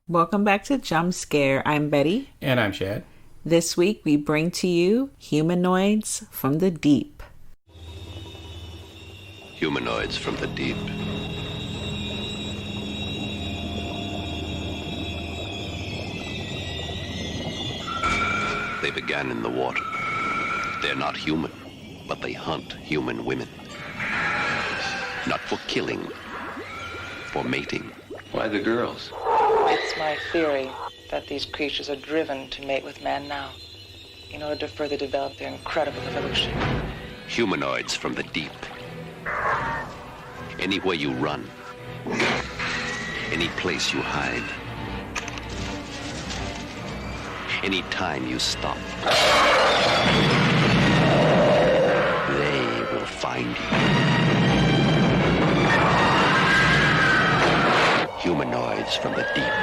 Welcome back to Jump Scare. I'm Betty. And I'm Chad. This week we bring to you Humanoids from the Deep. Humanoids from the Deep. They began in the water. They're not human, but they hunt human women. Not for killing, for mating. Why the girls? It's my theory that these creatures are driven to mate with man now in order to further develop their incredible evolution. Humanoids from the deep. Anywhere you run, any place you hide, any time you stop, they will find you. Humanoids from the deep.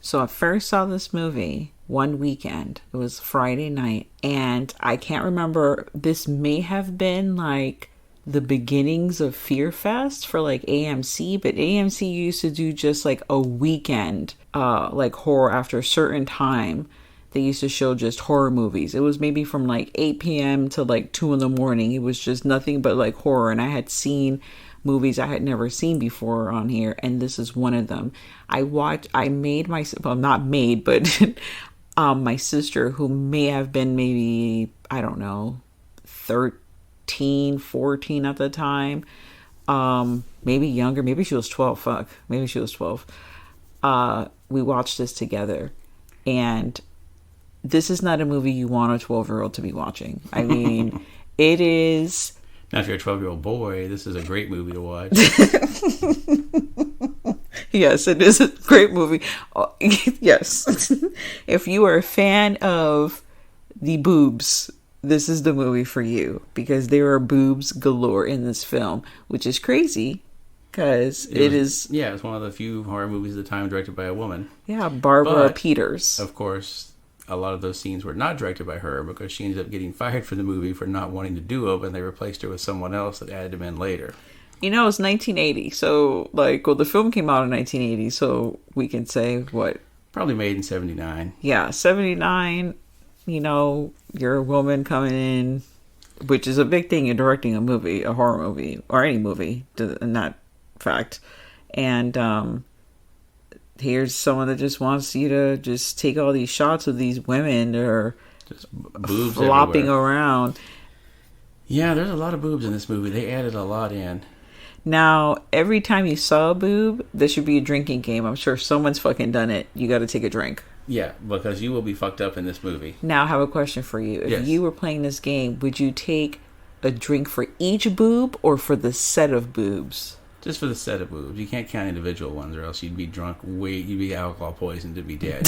So I first saw this movie one weekend. It was Friday night. And I can't remember. This may have been like the beginnings of Fear Fest for like AMC. But AMC used to do just like a weekend, like horror after a certain time. They used to show just horror movies. It was maybe from like 8 p.m. to like 2 in the morning. It was just nothing but like horror. And I had seen movies I had never seen before on here. And this is one of them. Not made, but my sister, who may have been maybe, I don't know, 13, 14 at the time. Maybe younger. Maybe she was 12. Fuck. Maybe she was 12. We watched this together. And this is not a movie you want a 12-year-old to be watching. I mean, it is... Now, if you're a 12-year-old boy, this is a great movie to watch. Yes, it is a great movie. Yes. If you are a fan of the boobs, this is the movie for you. Because there are boobs galore in this film, which is crazy. Because it is... Yeah, it's one of the few horror movies at the time directed by a woman. Yeah, Barbara But, Peters. Of course, a lot of those scenes were not directed by her because she ended up getting fired from the movie for not wanting to do it, and they replaced her with someone else that added him in later. You know, it's 1980, so, the film came out in 1980, so we can say, what? Probably made in 79. Yeah, 79, you're a woman coming in, which is a big thing in directing a movie, a horror movie, or any movie, in that fact. And, here's someone that just wants you to just take all these shots of these women that are just boobs flopping everywhere. around. Yeah, there's a lot of boobs in this movie. They added a lot in. Now, every time you saw a boob, there should be a drinking game. I'm sure someone's fucking done it. You got to take a drink. Yeah, because you will be fucked up in this movie. Now, I have a question for you. If Yes. you were playing this game, would you take a drink for each boob or for the set of boobs? Just for the set of boobs. You can't count individual ones or else you'd be drunk you'd be alcohol poisoned to be dead.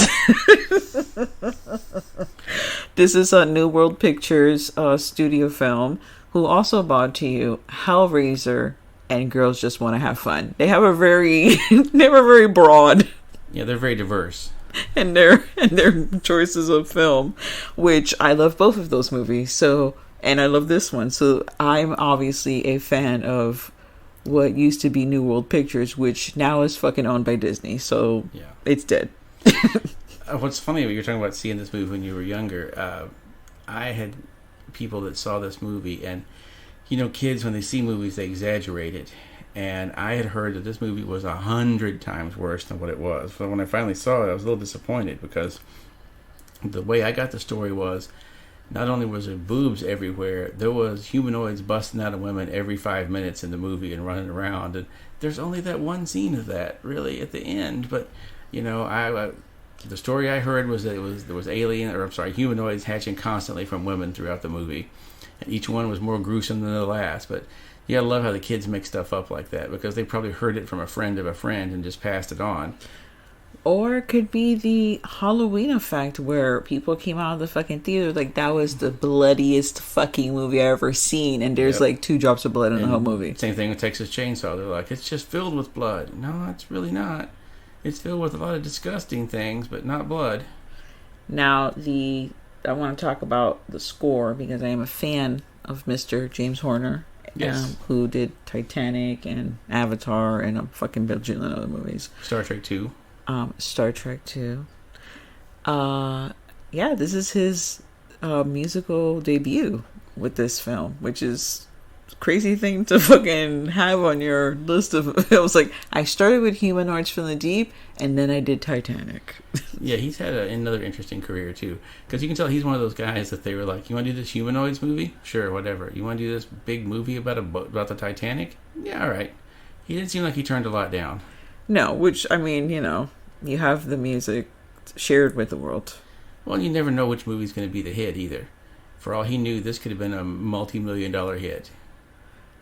This is a New World Pictures studio film, who also brought to you Hellraiser and Girls Just Want to Have Fun. They have a very broad Yeah, they're very diverse. in their choices of film, which I love both of those movies. So, and I love this one. So I'm obviously a fan of what used to be New World Pictures, which now is fucking owned by Disney. So Yeah. It's dead. What's funny, you're talking about seeing this movie when you were younger. I had people that saw this movie, and kids, when they see movies, they exaggerate it. And I had heard that this movie was 100 times worse than what it was. So when I finally saw it, I was a little disappointed because the way I got the story was, not only was there boobs everywhere, there was humanoids busting out of women every 5 minutes in the movie and running around. And there's only that one scene of that, really, at the end. But, the story I heard was that there was humanoids hatching constantly from women throughout the movie. And each one was more gruesome than the last. But you gotta love how the kids make stuff up like that, because they probably heard it from a friend of a friend and just passed it on. Or it could be the Halloween effect, where people came out of the fucking theater like that was the bloodiest fucking movie I ever seen, and there's like 2 drops of blood in the whole movie. Same thing with Texas Chainsaw. They're like, it's just filled with blood. No, it's really not. It's filled with a lot of disgusting things, but not blood. Now, I want to talk about the score, because I am a fan of Mr. James Horner. Yes. Who did Titanic and Avatar and a fucking bajillion other movies. Star Trek 2. Star Trek 2. Yeah, this is his musical debut with this film, which is a crazy thing to fucking have on your list of. It was like, I started with Humanoids from the Deep, and then I did Titanic. Yeah, he's had another interesting career too, because you can tell he's one of those guys that they were like, "You want to do this Humanoids movie? Sure, whatever. You want to do this big movie about the Titanic? Yeah, all right." He didn't seem like he turned a lot down. No, which, I mean, you have the music shared with the world. Well, you never know which movie's going to be the hit either. For all he knew, this could have been a multi-million-dollar hit.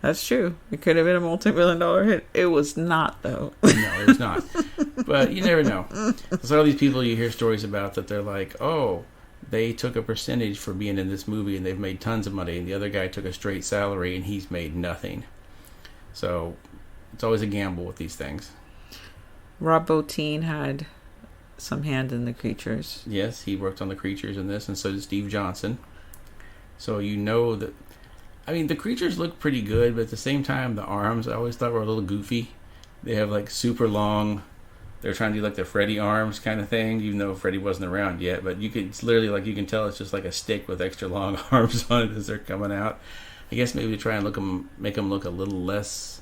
That's true. It could have been a multi-million-dollar hit. It was not, though. No, it was not. But you never know. There's all these people you hear stories about that they're like, oh, they took a percentage for being in this movie and they've made tons of money, and the other guy took a straight salary and he's made nothing. So it's always a gamble with these things. Rob Bottin had some hand in the creatures. Yes, he worked on the creatures in this, and so did Steve Johnson. So you know that. I mean, the creatures look pretty good, but at the same time, the arms I always thought were a little goofy. They have like super long. They're trying to do like the Freddy arms kind of thing, even though Freddy wasn't around yet. But it's literally like you can tell it's just like a stick with extra long arms on it as they're coming out. I guess maybe to try and make them look a little less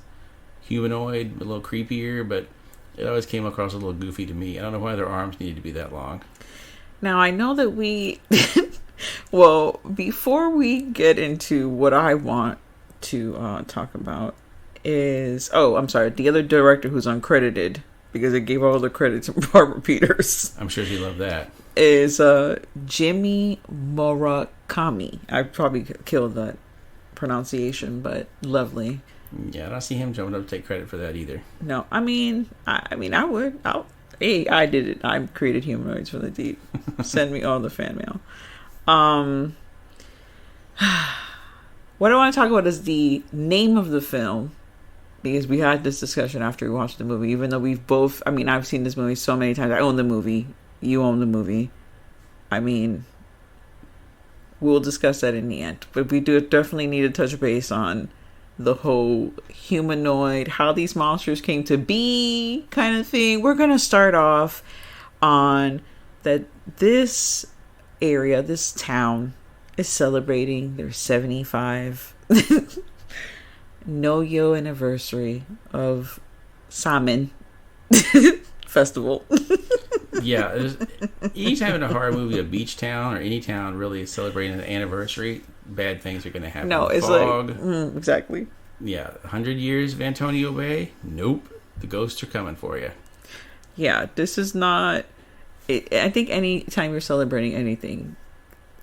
humanoid, a little creepier, but it always came across a little goofy to me. I don't know why their arms needed to be that long. Now, I know that we... Well, before we get into what I want to talk about is... Oh, I'm sorry. The other director who's uncredited, because it gave all the credit to Barbara Peters. I'm sure she loved that. Is Jimmy Murakami. I probably killed that pronunciation, but lovely. Yeah, I don't see him jumping up to take credit for that either. No, I would. I did it. I created Humanoids from the Deep. Send me all the fan mail. What I want to talk about is the name of the film, because we had this discussion after we watched the movie, even though we've both, I've seen this movie so many times. I own the movie. You own the movie. We'll discuss that in the end. But we do definitely need to touch base on the whole humanoid, how these monsters came to be kind of thing. We're going to start off on that this area, this town, is celebrating their 75 no-yo anniversary of Salmon Festival. Yeah, anytime in a horror movie, a beach town or any town really is celebrating an anniversary, bad things are going to happen. No, it's fog. Like exactly. Yeah, 100 years of Antonio Bay. Nope, the ghosts are coming for you. Yeah, this is not. I think any time you're celebrating anything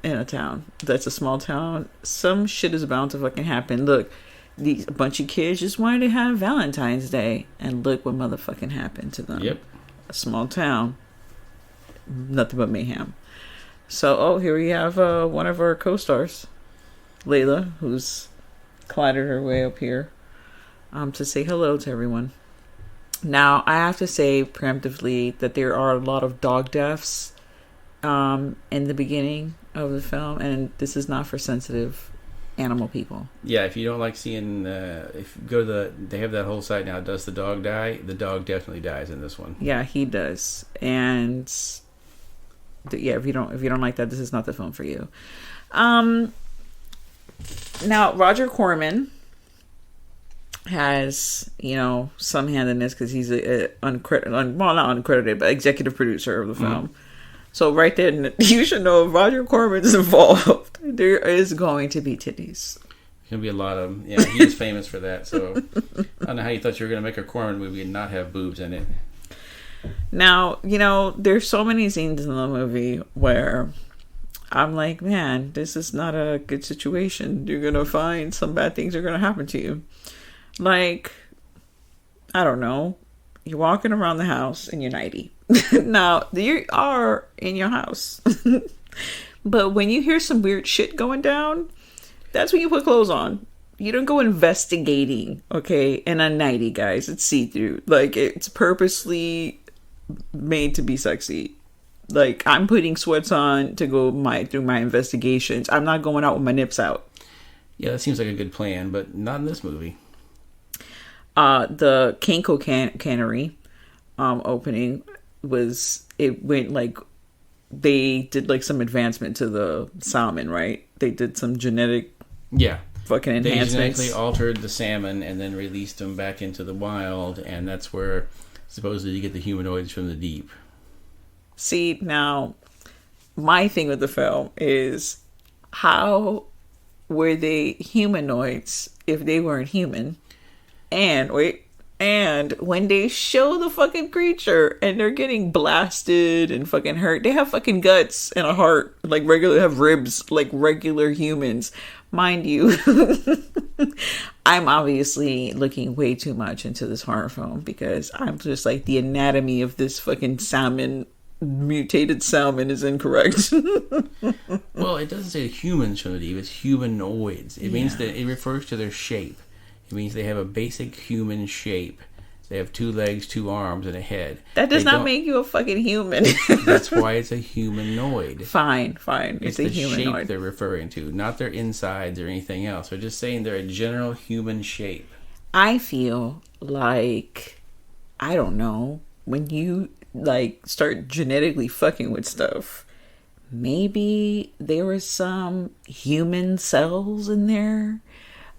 in a town that's a small town, some shit is bound to fucking happen. Look, a bunch of kids just wanted to have Valentine's Day, and look what motherfucking happened to them. Yep, a small town, nothing but mayhem. So, here we have one of our co-stars, Layla, who's clattered her way up here to say hello to everyone. Now, I have to say preemptively that there are a lot of dog deaths in the beginning of the film, and this is not for sensitive animal people. Yeah, if you don't like seeing, if you go to they have that whole site now, does the dog die? The dog definitely dies in this one. Yeah, he does. And yeah, if you don't like that, this is not the film for you. Now, Roger Corman has, some hand in this because he's not uncredited, but executive producer of the film. So right there, you should know if Roger Corman's involved, there is going to be titties. There's going to be a lot of them. Yeah, he is famous for that. So I don't know how you thought you were going to make a Corman movie and not have boobs in it. Now, there's so many scenes in the movie where I'm like, man, this is not a good situation. You're going to find some bad things are going to happen to you. Like, I don't know. You're walking around the house in your nightie. Now, you are in your house. But when you hear some weird shit going down, that's when you put clothes on. You don't go investigating, okay, in a nightie, guys. It's see-through. Like, it's purposely made to be sexy. Like, I'm putting sweats on to go through my investigations. I'm not going out with my nips out. Yeah, that seems like a good plan, but not in this movie. The Kinko Cannery opening it went like, they did like some advancement to the salmon, right? They did some genetic Yeah. fucking They enhancements. genetically altered the salmon and then released them back into the wild, and that's where supposedly you get the humanoids from the deep. See, now, my thing with the film is, how were they humanoids if they weren't human? And when they show the fucking creature and they're getting blasted and fucking hurt, they have fucking guts and a heart, like have ribs, like regular humans. Mind you, I'm obviously looking way too much into this horror film because I'm just like, the anatomy of this fucking mutated salmon is incorrect. Well, it doesn't say humans from the deep, it's humanoids. It means that it refers to their shape. It means they have a basic human shape. They have 2 legs, 2 arms, and a head. That does not make you a fucking human. That's why it's a humanoid. Fine. It's a the humanoid. shape they're referring to, not their insides or anything else. They're just saying they're a general human shape. I feel like, I don't know, when you like start genetically fucking with stuff, maybe there were some human cells in there.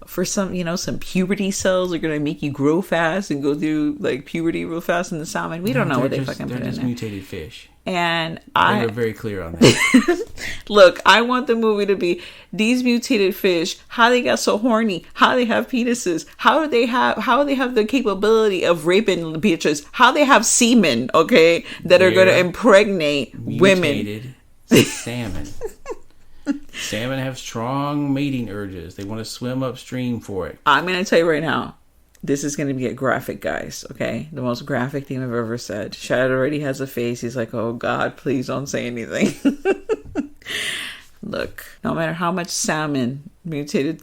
For some, some puberty cells are going to make you grow fast and go through like puberty real fast in the salmon. We don't know what they fucking put in there. They're just mutated fish. And They were very clear on that. Look, I want the movie to be these mutated fish, how they got so horny, how they have penises, how they have the capability of raping bitches, how they have semen, okay, that are going to impregnate women. Mutated salmon. Salmon have strong mating urges. They want to swim upstream for it. I'm going to tell you right now, this is going to get graphic, guys, okay? The most graphic thing I've ever said. Shad already has a face. He's like, oh, God, please don't say anything. Look, no matter how much mutated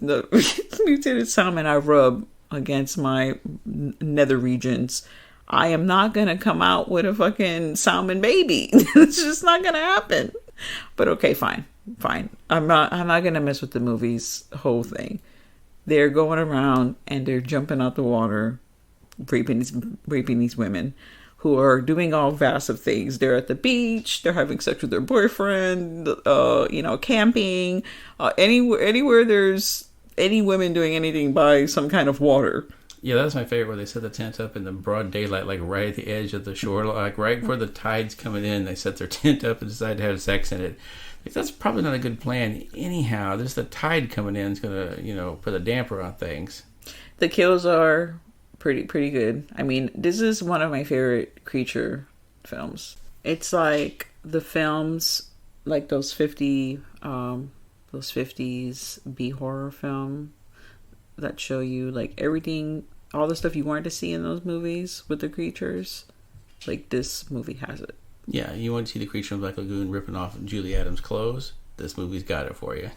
salmon I rub against my nether regions, I am not going to come out with a fucking salmon baby. It's just not going to happen. But okay, fine. I'm not gonna mess with the movie's whole thing. They're going around and they're jumping out the water, raping these women who are doing all vast of things. They're at the beach, they're having sex with their boyfriend, camping, anywhere there's any women doing anything by some kind of water. Yeah, that's my favorite, where they set the tent up in the broad daylight, like right at the edge of the shore, like right where the tide's coming in. They set their tent up and decide to have sex in it. Like, that's probably not a good plan. Anyhow, there's the tide coming in is going to, put a damper on things. The kills are pretty good. I mean, this is one of my favorite creature films. It's like the films, like those 50s B horror film that show you like everything, all the stuff you wanted to see in those movies with the creatures. Like, this movie has it. Yeah, you want to see the creature from Black Lagoon ripping off Julie Adams' clothes? This movie's got it for you.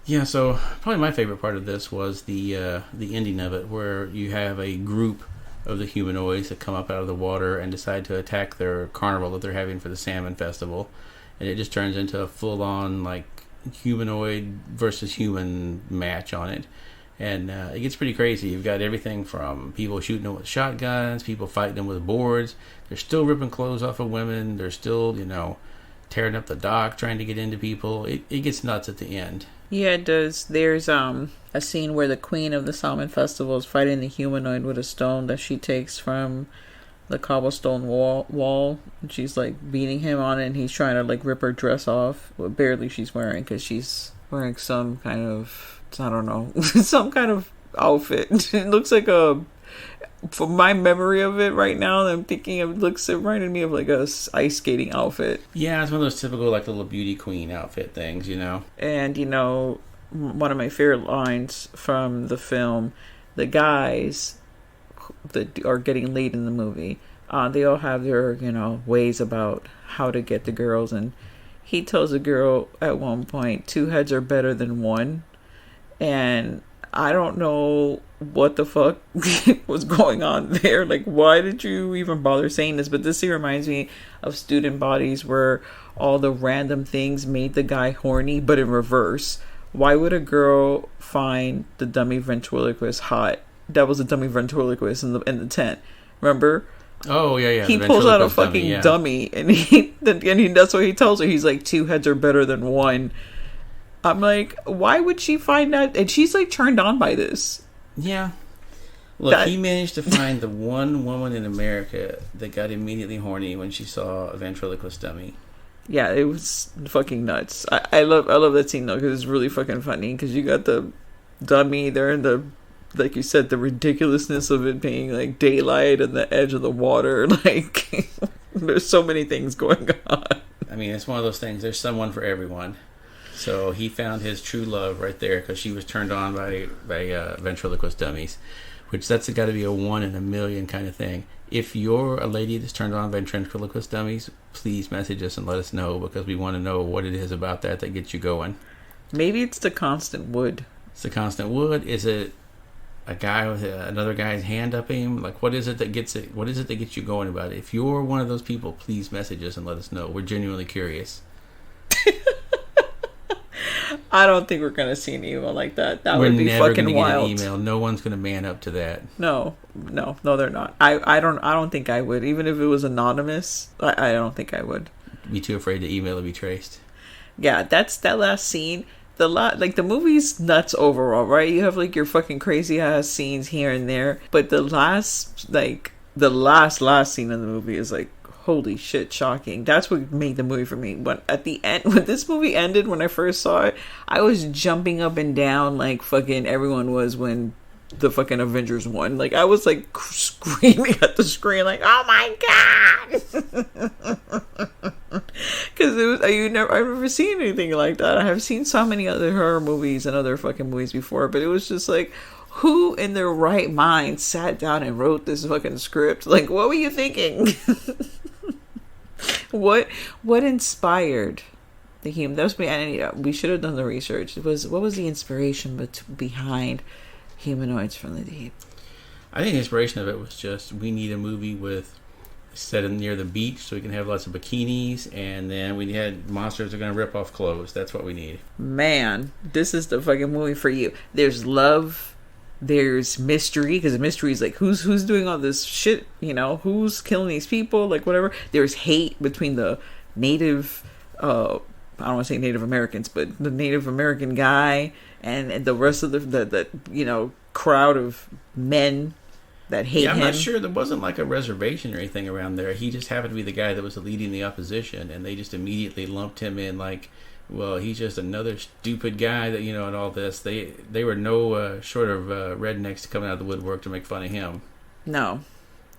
Yeah, so probably my favorite part of this was the ending of it, where you have a group of the humanoids that come up out of the water and decide to attack their carnival that they're having for the salmon festival, and it just turns into a full-on like humanoid versus human match on it. And it gets pretty crazy. You've got everything from people shooting them with shotguns, people fighting them with boards. They're still ripping clothes off of women. They're still, tearing up the dock, trying to get into people. It gets nuts at the end. Yeah, it does. There's a scene where the queen of the Salmon Festival is fighting the humanoid with a stone that she takes from the cobblestone wall. And she's like beating him on it, and he's trying to like rip her dress off. Well, barely she's wearing, because she's wearing some kind of, I don't know, some kind of outfit. It looks like for my memory of it right now, I'm thinking it reminded me of like a ice skating outfit. Yeah, it's one of those typical like little beauty queen outfit things, And one of my favorite lines from the film, the guys that are getting laid in the movie, they all have their ways about how to get the girls, and he tells a girl at one point 2 heads are better than one. And I don't know what the fuck was going on there. Like, why did you even bother saying this? But this scene reminds me of student bodies where all the random things made the guy horny, but in reverse. Why would a girl find the dummy ventriloquist hot? That was a dummy ventriloquist in the tent. Remember? Oh yeah. He pulls out a fucking dummy, and that's what he tells her. He's like, 2 heads are better than 1. I'm like, why would she find that? And she's like turned on by this. Yeah. Look, he managed to find the one woman in America that got immediately horny when she saw a ventriloquist dummy. Yeah, it was fucking nuts. I love that scene though, because it's really fucking funny. Because you got the dummy there, and like you said, the ridiculousness of it being like daylight and the edge of the water. Like, there's so many things going on. I mean, it's one of those things. There's someone for everyone. So he found his true love right there because she was turned on by ventriloquist dummies, which that's got to be a 1 in a million kind of thing. If you're a lady that's turned on by ventriloquist dummies, please message us and let us know, because we want to know what it is about that gets you going. Maybe it's the constant wood. It's the constant wood. Is it a guy with another guy's hand up him? Like, what is it that gets it? What is it that gets you going about it? If you're one of those people, please message us and let us know. We're genuinely curious. I don't think we're gonna see an email like that. That would be fucking wild. Get an email. No one's gonna man up to that. No, they're not. I don't think I would. Even if it was anonymous, I don't think I would. Be too afraid to email and be traced. Yeah, that's that last scene. The movie's nuts overall, right? You have like your fucking crazy ass scenes here and there, but the last scene of the movie is like, holy shit, shocking. That's what made the movie for me. But at the end, when this movie ended, when I first saw it, I was jumping up and down like fucking everyone was when the fucking Avengers won. Like, I was like screaming at the screen like, oh my god. Because it was, I've never seen anything like that. I have seen so many other horror movies and other fucking movies before, but it was just like, who in their right mind sat down and wrote this fucking script? Like, what were you thinking? What inspired the human? That was me. We should have done the research. What was the inspiration behind Humanoids from the Deep? I think the inspiration of it was just, we need a movie with set in near the beach so we can have lots of bikinis, and then we had monsters that are going to rip off clothes. That's what we need. Man, this is the fucking movie for you. There's love. There's mystery, because the mystery is like, who's doing all this shit, you know, who's killing these people, like whatever. There's hate between the native I don't want to say Native Americans, but the Native American guy and the rest of the you know, crowd of men that hate him. I'm not sure, there wasn't like a reservation or anything around there. He just happened to be the guy that was leading the opposition, and they just immediately lumped him in like, well, he's just another stupid guy that, you know, and all this. They were no short of rednecks coming out of the woodwork to make fun of him. No.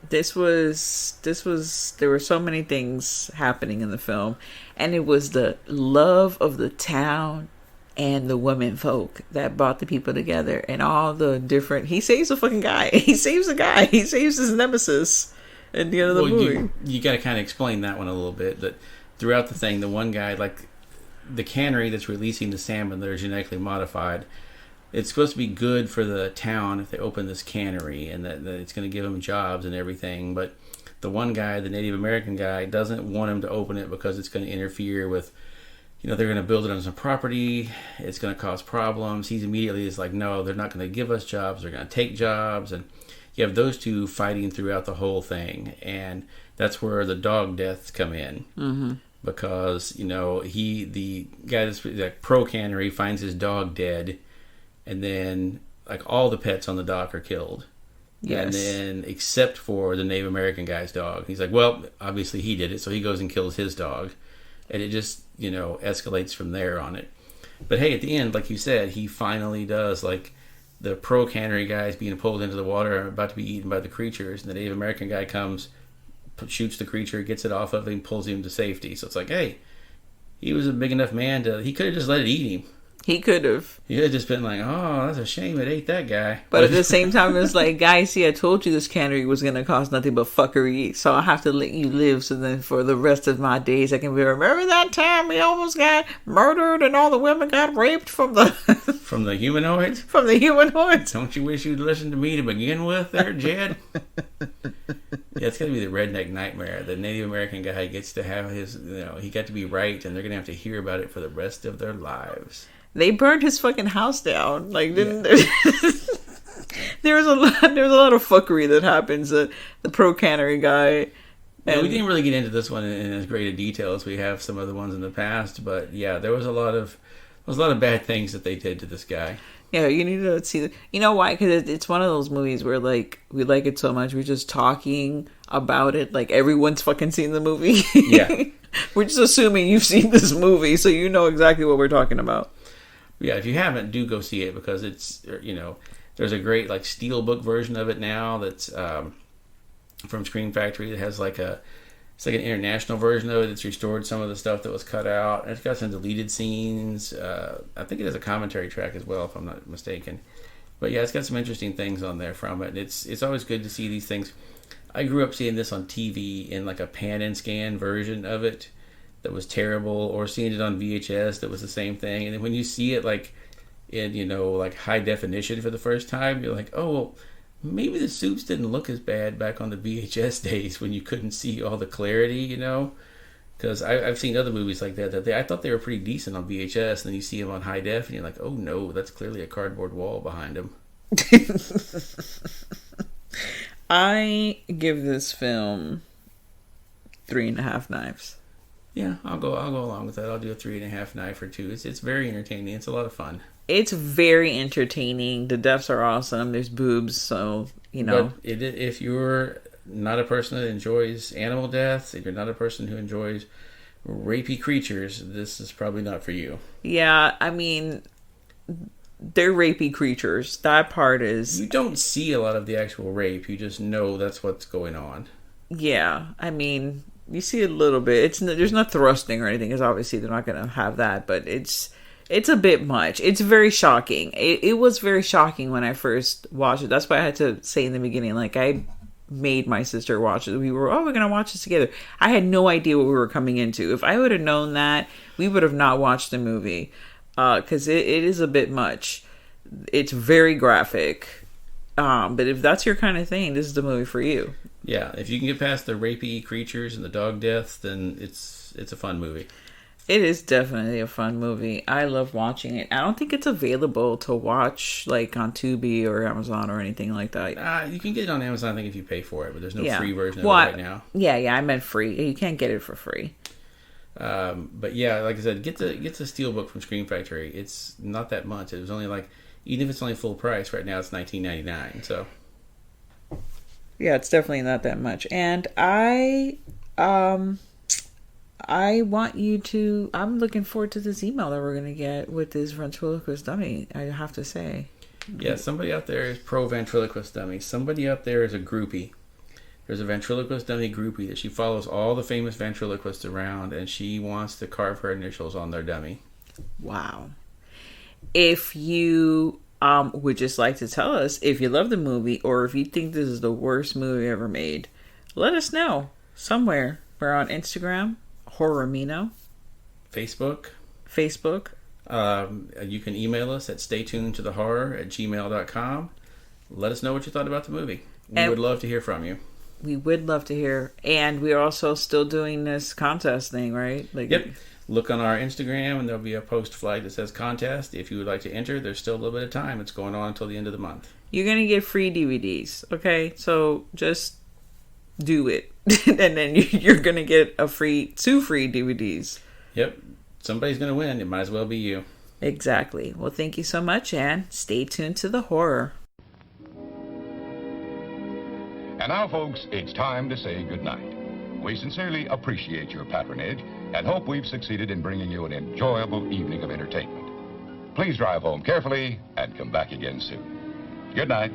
This was there were so many things happening in the film, and it was the love of the town and the women folk that brought the people together, and all the different, he saves the fucking guy. He saves the guy. He saves his nemesis at the end of the movie. You got to kind of explain that one a little bit, that throughout the thing, the one guy, like, the cannery that's releasing the salmon that are genetically modified, it's supposed to be good for the town if they open this cannery, and that it's going to give them jobs and everything. But the one guy, the Native American guy, doesn't want him to open it because it's going to interfere with, you know, they're going to build it on some property. It's going to cause problems. He's immediately is like, no, they're not going to give us jobs. They're going to take jobs. And you have those two fighting throughout the whole thing. And that's where the dog deaths come in. Mm-hmm. Because, you know, the guy that's like pro cannery finds his dog dead, and then like all the pets on the dock are killed. Yes. And then except for the Native American guy's dog. He's like, well, obviously he did it, so he goes and kills his dog. And it just, you know, escalates from there on it. But hey, at the end, like you said, he finally does, like, the pro cannery guy is being pulled into the water, about to be eaten by the creatures, and the Native American guy comes, shoots the creature, gets it off of him, pulls him to safety. So it's like, hey, he was a big enough man he could have just let it eat him. He could have. You had just been like, oh, that's a shame it ate that guy. But at the same time, it's like, guys, see, I told you this cannery was going to cost nothing but fuckery. So I have to let you live. So then for the rest of my days, I can be, remember that time we almost got murdered and all the women got raped from the... From the humanoids? From the humanoids. Don't you wish you'd listened to me to begin with there, Jed? Yeah, it's going to be the redneck nightmare. The Native American guy gets to have his, he got to be right, and they're going to have to hear about it for the rest of their lives. They burned his fucking house down. Like, didn't there? There was a lot of fuckery that happens. The pro cannery guy. And we didn't really get into this one in as great a detail as we have some of the ones in the past, but yeah, there was a lot of bad things that they did to this guy. Yeah, you need to see. You know why? Because it's one of those movies where like we like it so much, we're just talking about it. Like everyone's fucking seen the movie. Yeah, we're just assuming you've seen this movie, so you know exactly what we're talking about. Yeah, if you haven't, do go see it because it's there's a great like steelbook version of it now that's from Screen Factory. It has it's like an international version of it. It's restored some of the stuff that was cut out. And it's got some deleted scenes. I think it has a commentary track as well, if I'm not mistaken. But yeah, it's got some interesting things on there from it. It's always good to see these things. I grew up seeing this on TV in like a pan and scan version of it that was terrible, or seeing it on VHS that was the same thing. And then when you see it like in like high definition for the first time, you're like, oh well, maybe the suits didn't look as bad back on the VHS days when you couldn't see all the clarity, because I've seen other movies like that I thought they were pretty decent on VHS, and then you see them on high def and you're like, oh no, that's clearly a cardboard wall behind them. I give this film 3.5 knives. Yeah, I'll go along with that. I'll do a 3.5 knife or 2. It's very entertaining. It's a lot of fun. It's very entertaining. The deaths are awesome. There's boobs, so But if you're not a person that enjoys animal deaths, if you're not a person who enjoys rapey creatures, this is probably not for you. Yeah, I mean, they're rapey creatures. That part is... You don't see a lot of the actual rape. You just know that's what's going on. Yeah, I mean, you see a little bit. There's no thrusting or anything, because obviously they're not going to have that, but it's a bit much. It's very shocking. It was very shocking when I first watched it. That's why I had to say in the beginning, like, I made my sister watch it. We're going to watch this together. I had no idea what we were coming into. If I would have known that, we would have not watched the movie. Because it is a bit much. It's very graphic. But if that's your kind of thing, this is the movie for you. Yeah, if you can get past the rapey creatures and the dog deaths, then it's a fun movie. It is definitely a fun movie. I love watching it. I don't think it's available to watch like on Tubi or Amazon or anything like that. You can get it on Amazon, I think, if you pay for it, but there's no free version of it right now. Yeah, I meant free. You can't get it for free. But yeah, like I said, get the Steelbook from Screen Factory. It's not that much. It was only even if it's only full price right now, it's $19.99. So yeah, it's definitely not that much. And I want you to... I'm looking forward to this email that we're going to get with this ventriloquist dummy, I have to say. Yeah, somebody out there is pro ventriloquist dummy. Somebody out there is a groupie. There's a ventriloquist dummy groupie that she follows all the famous ventriloquists around, and she wants to carve her initials on their dummy. Wow. If you would just like to tell us if you love the movie, or if you think this is the worst movie ever made, let us know somewhere. We're on Instagram, Horrormino. Facebook. You can email us at staytunedtothehorror@gmail.com. Let us know what you thought about the movie. We would love to hear from you. We would love to hear. And we're also still doing this contest thing, right? Yep. Look on our Instagram and there'll be a post flag that says contest. If you would like to enter, there's still a little bit of time. It's going on until the end of the month. You're going to get free DVDs, okay? So just do it. And then you're going to get two free DVDs. Yep. Somebody's going to win. It might as well be you. Exactly. Well, thank you so much, and stay tuned to the horror. And now, folks, it's time to say goodnight. We sincerely appreciate your patronage and hope we've succeeded in bringing you an enjoyable evening of entertainment. Please drive home carefully and come back again soon. Good night.